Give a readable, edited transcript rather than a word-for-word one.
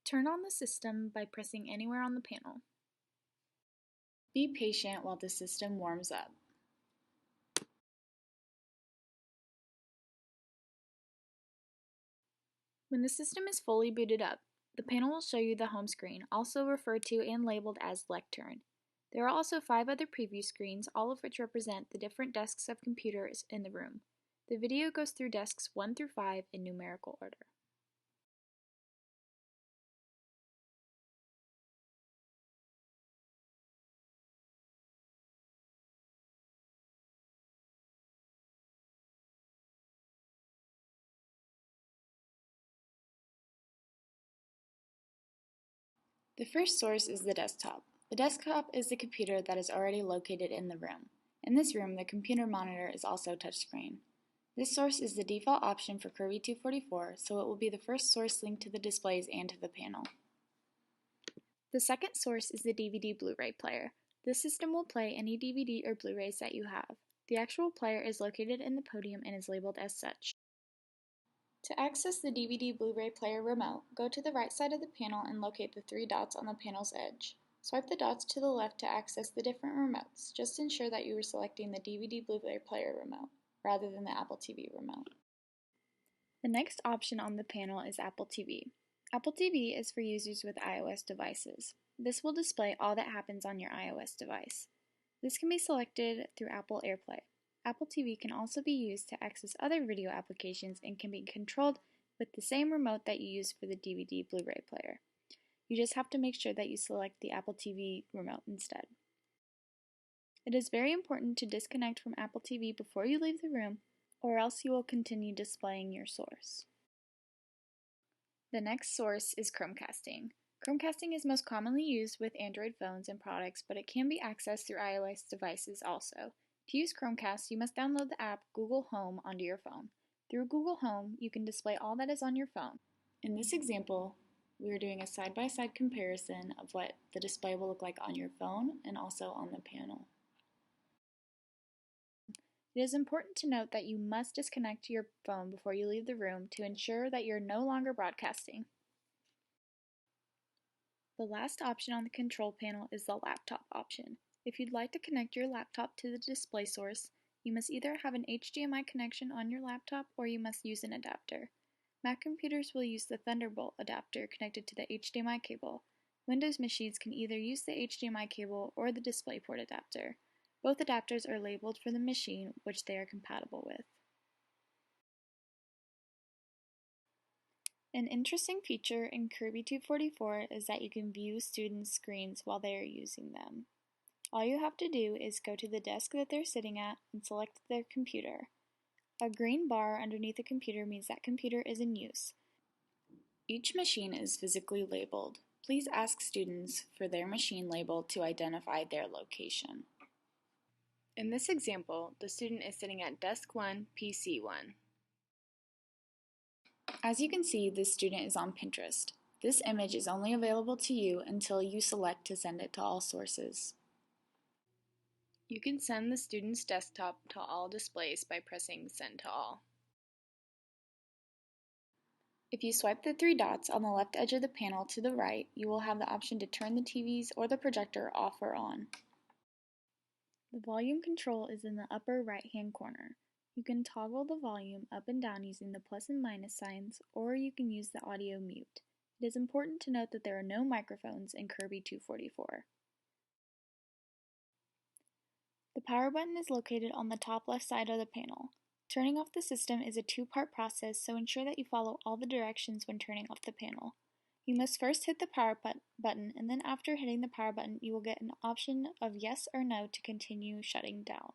Turn on the system by pressing anywhere on the panel. Be patient while the system warms up. When the system is fully booted up, the panel will show you the home screen, also referred to and labeled as Lectern. There are also 5 other preview screens, all of which represent the different desks of computers in the room. The video goes through desks 1 through 5 in numerical order. The first source is the desktop. The desktop is the computer that is already located in the room. In this room, the computer monitor is also touchscreen. This source is the default option for Kirby 244, so it will be the first source linked to the displays and to the panel. The second source is the DVD Blu-ray player. This system will play any DVD or Blu-rays that you have. The actual player is located in the podium and is labeled as such. To access the DVD Blu-ray player remote, go to the right side of the panel and locate the 3 dots on the panel's edge. Swipe the dots to the left to access the different remotes. Just ensure that you are selecting the DVD Blu-ray player remote, rather than the Apple TV remote. The next option on the panel is Apple TV. Apple TV is for users with iOS devices. This will display all that happens on your iOS device. This can be selected through Apple AirPlay. Apple TV can also be used to access other video applications and can be controlled with the same remote that you use for the DVD Blu-ray player. You just have to make sure that you select the Apple TV remote instead. It is very important to disconnect from Apple TV before you leave the room, or else you will continue displaying your source. The next source is Chromecasting. Chromecasting is most commonly used with Android phones and products, but it can be accessed through iOS devices also. To use Chromecast, you must download the app Google Home onto your phone. Through Google Home, you can display all that is on your phone. In this example, we are doing a side-by-side comparison of what the display will look like on your phone and also on the panel. It is important to note that you must disconnect your phone before you leave the room to ensure that you're no longer broadcasting. The last option on the control panel is the laptop option. If you'd like to connect your laptop to the display source, you must either have an HDMI connection on your laptop or you must use an adapter. Mac computers will use the Thunderbolt adapter connected to the HDMI cable. Windows machines can either use the HDMI cable or the DisplayPort adapter. Both adapters are labeled for the machine which they are compatible with. An interesting feature in Kirby 244 is that you can view students' screens while they are using them. All you have to do is go to the desk that they're sitting at and select their computer. A green bar underneath the computer means that computer is in use. Each machine is physically labeled. Please ask students for their machine label to identify their location. In this example, the student is sitting at Desk 1, PC 1. As you can see, this student is on Pinterest. This image is only available to you until you select to send it to all sources. You can send the student's desktop to all displays by pressing Send to All. If you swipe the 3 dots on the left edge of the panel to the right, you will have the option to turn the TVs or the projector off or on. The volume control is in the upper right-hand corner. You can toggle the volume up and down using the plus and minus signs, or you can use the audio mute. It is important to note that there are no microphones in Kirby 244. The power button is located on the top left side of the panel. Turning off the system is a 2-part process, so ensure that you follow all the directions when turning off the panel. You must first hit the power button, and then after hitting the power button, you will get an option of yes or no to continue shutting down.